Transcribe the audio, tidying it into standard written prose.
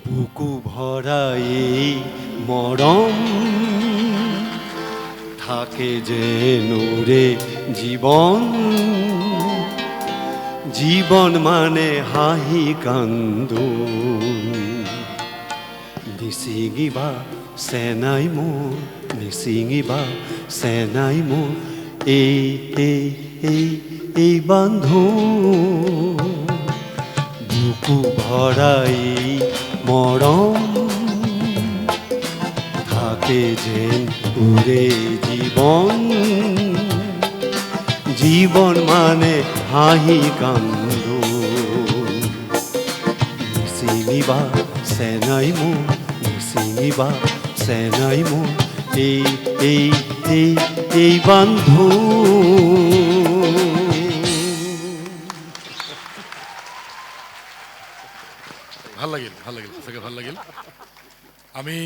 বুকু ভরা এই মরম থাকে যে নূরে জীবন, জীবন মানে হাহি কান্দোন। নিচিঙিবা চেনাই মোৰ, নিচিঙিবা চেনাই মোৰ এই এই এই এই বান্ধো। বুকু ভরা এই মরম থাকে যেন উড়ে জীবন, জীবন মানে হাহি কান্দোন। নিচিঙিবা চেনাই মোৰ, নিচিঙিবা চেনাই মোৰ এই এই এই এই বান্ধো। ভাল লাগিল, ভাল লাগিল, সঁচাকৈ ভাল লাগিল। আমি